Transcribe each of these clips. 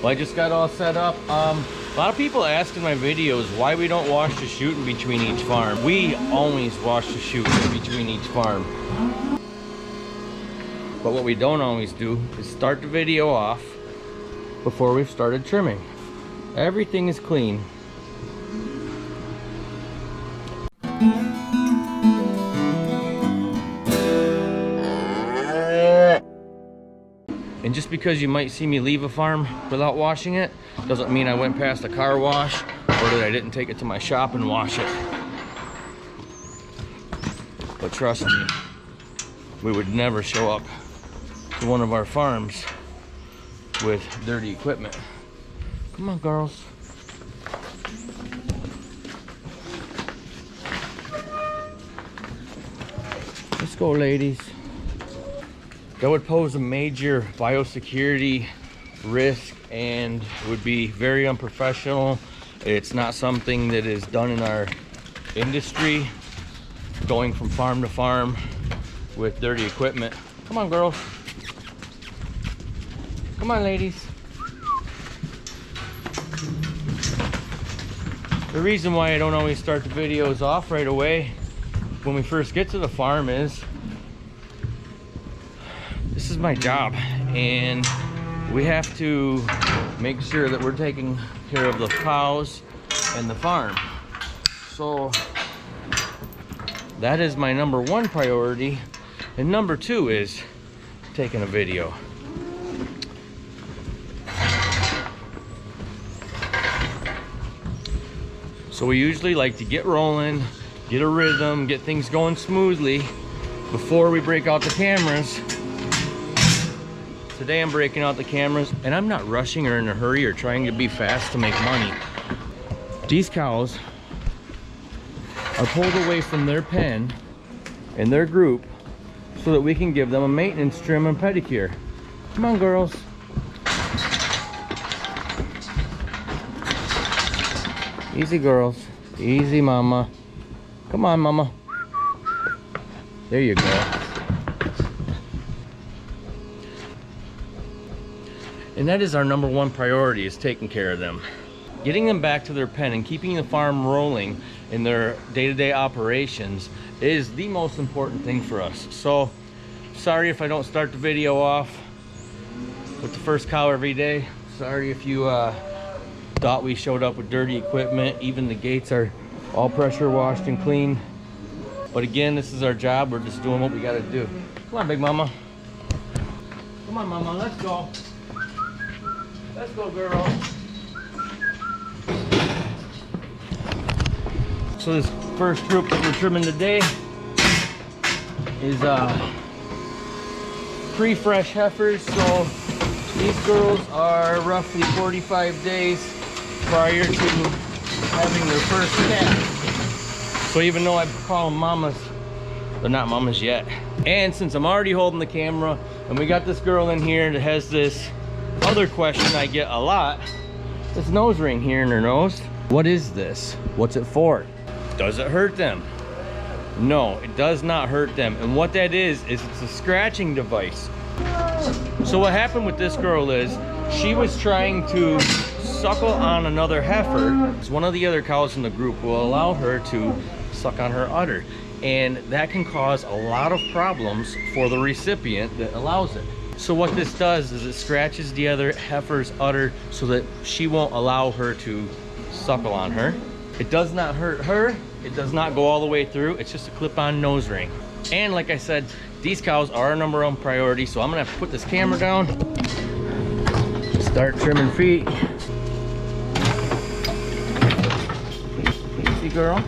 Well, I just got all set up. A lot of people ask in my videos why we don't wash the chute in between each farm. We always wash the chute in between each farm. But what we don't always do is start the video off before we've started trimming. Everything is clean. And just because you might see me leave a farm without washing it, doesn't mean I went past a car wash or that I didn't take it to my shop and wash it. But trust me, we would never show up to one of our farms with dirty equipment. Come on, girls. Let's go, ladies. That would pose a major biosecurity risk and would be very unprofessional. It's not something that is done in our industry, going from farm to farm with dirty equipment. Come on, girls. Come on, ladies. The reason why I don't always start the videos off right away when we first get to the farm is this is my job, and we have to make sure that we're taking care of the cows and the farm. So that is my number one priority, and number two is taking a video. So we usually like to get rolling, get a rhythm, get things going smoothly before we break out the cameras. Today I'm breaking out the cameras, and I'm not rushing or in a hurry or trying to be fast to make money. These cows are pulled away from their pen and their group so that we can give them a maintenance trim and pedicure. Come on, girls. Easy, girls. Easy, mama. Come on, mama. There you go. And that is our number one priority, is taking care of them. Getting them back to their pen and keeping the farm rolling in their day-to-day operations is the most important thing for us. So, sorry if I don't start the video off with the first cow every day. Sorry if you thought we showed up with dirty equipment. Even the gates are all pressure washed and clean. But again, this is our job. We're just doing what we gotta do. Come on, big mama. Come on, mama, let's go. Let's go, girl. So this first group that we're trimming today is pre-fresh heifers. So these girls are roughly 45 days prior to having their first calf. So even though I call them mamas, they're not mamas yet. And since I'm already holding the camera and we got this girl in here that has this other question I get a lot, this nose ring here in her nose. What is this? What's it for? Does it hurt them? No, it does not hurt them. And what that is it's a scratching device. So what happened with this girl is she was trying to suckle on another heifer. One of the other cows in the group will allow her to suck on her udder, and that can cause a lot of problems for the recipient that allows it. So what this does is it scratches the other heifer's udder so that she won't allow her to suckle on her. It does not hurt her. It does not go all the way through. It's just a clip-on nose ring. And like I said, these cows are our number one priority, so I'm gonna have to put this camera down, start trimming feet. Easy, girl.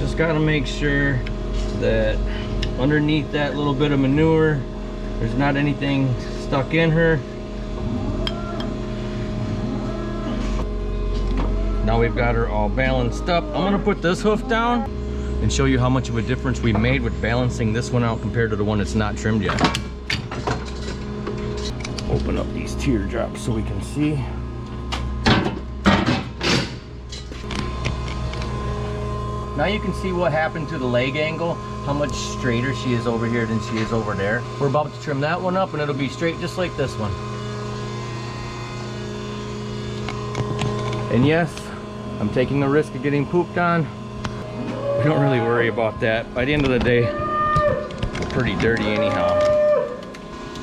Just gotta make sure that underneath that little bit of manure, there's not anything stuck in her. Now we've got her all balanced up. I'm gonna put this hoof down and show you how much of a difference we made with balancing this one out compared to the one that's not trimmed yet. Open up these teardrops so we can see. Now you can see what happened to the leg angle, how much straighter she is over here than she is over there. We're about to trim that one up and it'll be straight just like this one. And yes, I'm taking the risk of getting pooped on. We don't really worry about that. By the end of the day, we're pretty dirty anyhow.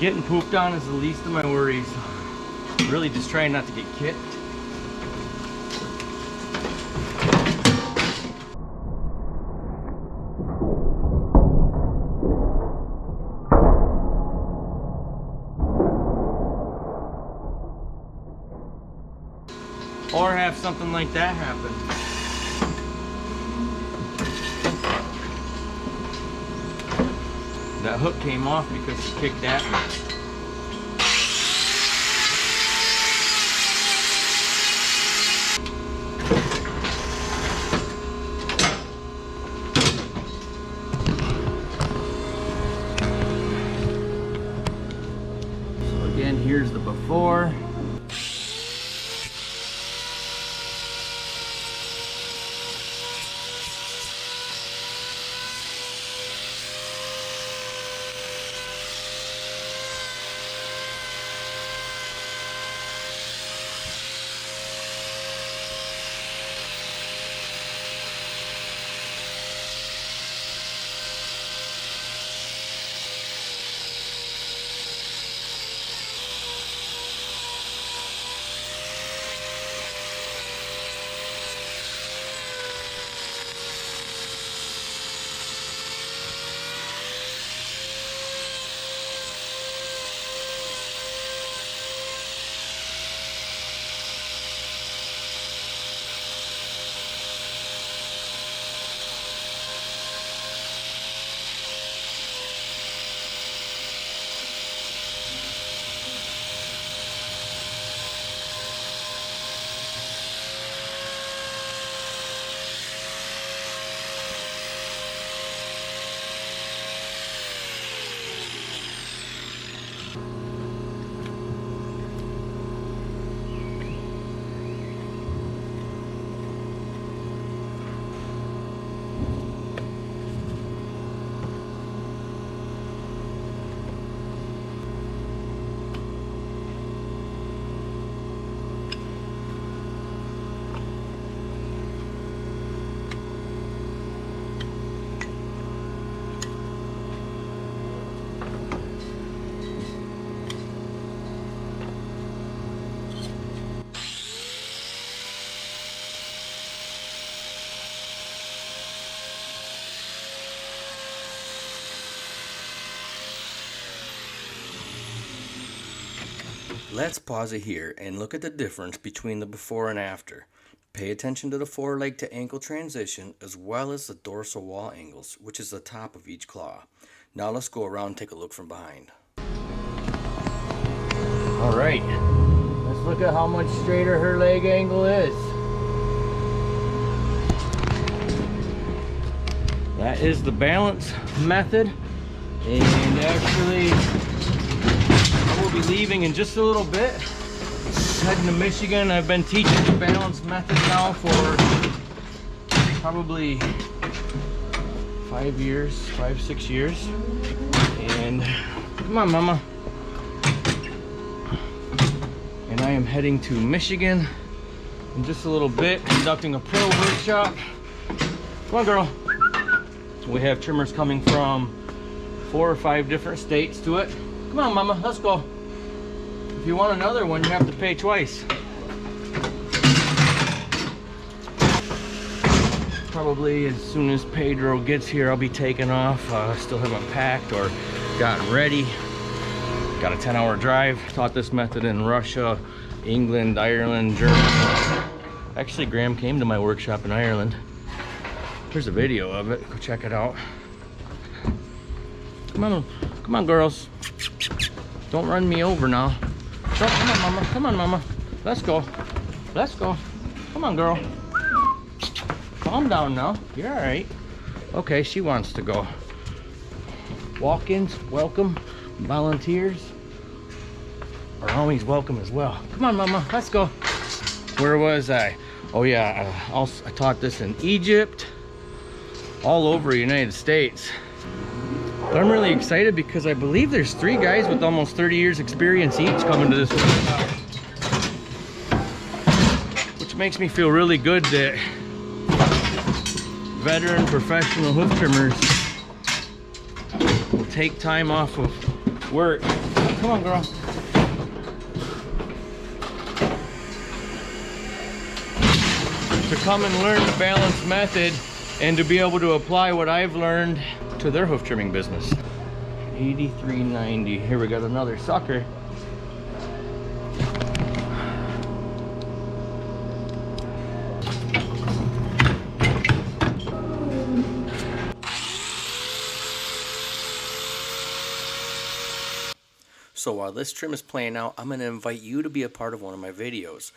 Getting pooped on is the least of my worries. Really just trying not to get kicked. Or have something like that happen. That hook came off because she kicked at me. So again, here's the before. Let's pause it here and look at the difference between the before and after. Pay attention to the foreleg to ankle transition as well as the dorsal wall angles, which is the top of each claw. Now let's go around and take a look from behind. Alright, let's look at how much straighter her leg angle is. That is the balance method, and actually I will be leaving in just a little bit, heading to Michigan. I've been teaching the balance method now for probably 5-6 years. And come on, mama. And I am heading to Michigan in just a little bit, conducting a pro workshop. Come on, girl. We have trimmers coming from 4 or 5 different states to it. Come on, mama, let's go. If you want another one, you have to pay twice. Probably as soon as Pedro gets here, I'll be taking off. I still haven't packed or gotten ready. Got a 10-hour drive. Taught this method in Russia, England, Ireland, Germany. Actually, Graham came to my workshop in Ireland. Here's a video of it. Go check it out. Come on, girls. Don't run me over now. Come on, mama. Come on, mama. Let's go. Let's go. Come on, girl. Calm down now. You're all right. Okay, she wants to go. Walk-ins, welcome. Volunteers are always welcome as well. Come on, mama. Let's go. Where was I? Oh yeah, I taught this in Egypt, all over the United States. But I'm really excited because I believe there's 3 guys with almost 30 years experience each coming to this workshop, which makes me feel really good that veteran professional hoof trimmers will take time off of work. Come on, girl. To come and learn the balance method and to be able to apply what I've learned to their hoof trimming business. $83.90. Here we got another sucker. So while this trim is playing out, I'm going to invite you to be a part of one of my videos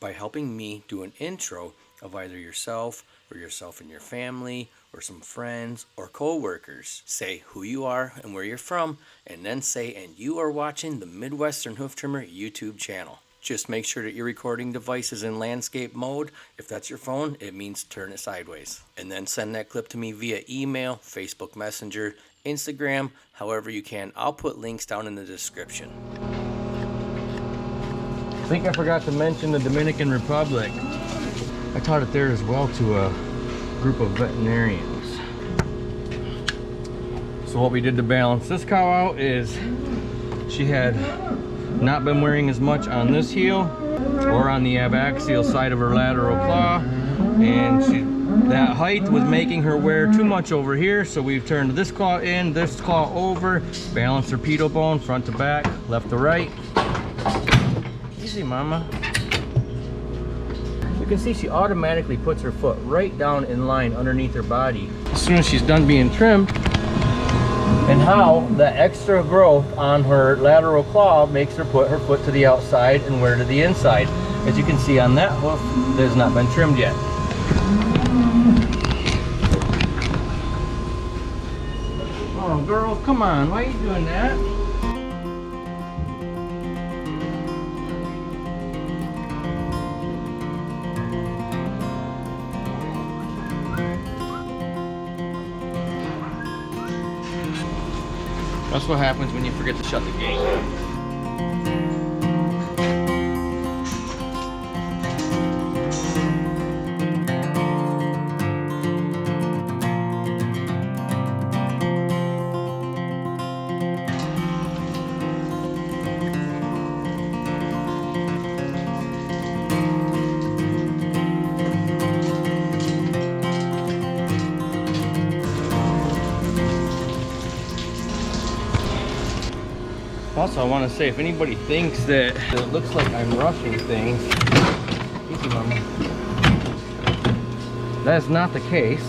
by helping me do an intro of either yourself or yourself and your family or some friends or co-workers. Say who you are and where you're from, and then say, and you are watching the Midwestern Hoof Trimmer YouTube channel. Just make sure that your recording device is in landscape mode. If that's your phone, it means turn it sideways. And then send that clip to me via email, Facebook Messenger, Instagram, however you can. I'll put links down in the description. I think I forgot to mention the Dominican Republic. I taught it there as well to a group of veterinarians. So what we did to balance this cow out is she had not been wearing as much on this heel or on the abaxial side of her lateral claw, and that height was making her wear too much over here, so we've turned this claw in, this claw over, balanced her pedal bone front to back, left to right. Easy, mama. You can see she automatically puts her foot right down in line underneath her body as soon as she's done being trimmed, and how the extra growth on her lateral claw makes her put her foot to the outside and wear to the inside. As you can see on that hoof, that has not been trimmed yet. Oh girl, come on, why are you doing that? That's what happens when you forget to shut the gate. Also, I want to say, if anybody thinks that it looks like I'm rushing things, easy, mama. That is not the case.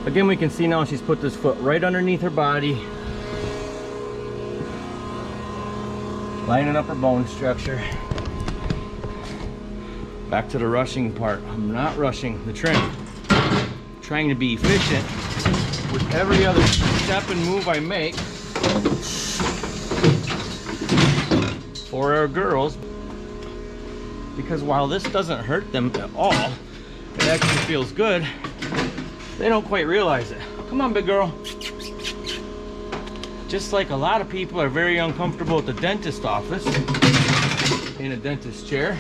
Again, we can see now she's put this foot right underneath her body, lining up her bone structure. Back to the rushing part. I'm not rushing the trim. I'm trying to be efficient with every other step and move I make for our girls, because while this doesn't hurt them at all, it actually feels good. They don't quite realize it. Come on, big girl. just like a lot of people are very uncomfortable at the dentist office, in a dentist chair,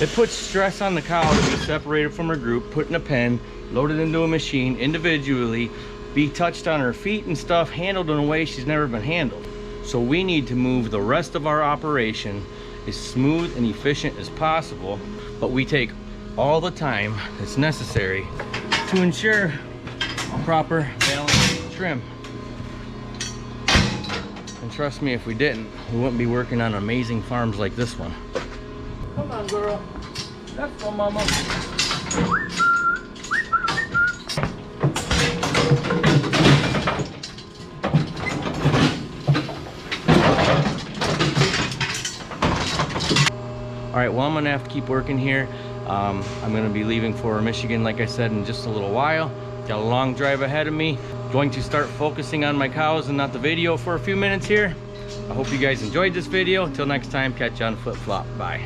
it puts stress on the cow to be separated from her group, put in a pen, loaded into a machine individually, be touched on her feet and stuff, handled in a way she's never been handled. So we need to move the rest of our operation as smooth and efficient as possible, but we take all the time that's necessary to ensure proper balance trim. And trust me, if we didn't, we wouldn't be working on amazing farms like this one. Come on, girl. Let's go, mama. All right, well, I'm gonna have to keep working here. I'm gonna be leaving for Michigan, like I said, in just a little while. Got a long drive ahead of me. Going to start focusing on my cows and not the video for a few minutes here. I hope you guys enjoyed this video. Until next time, catch you on Flip Flop. Bye.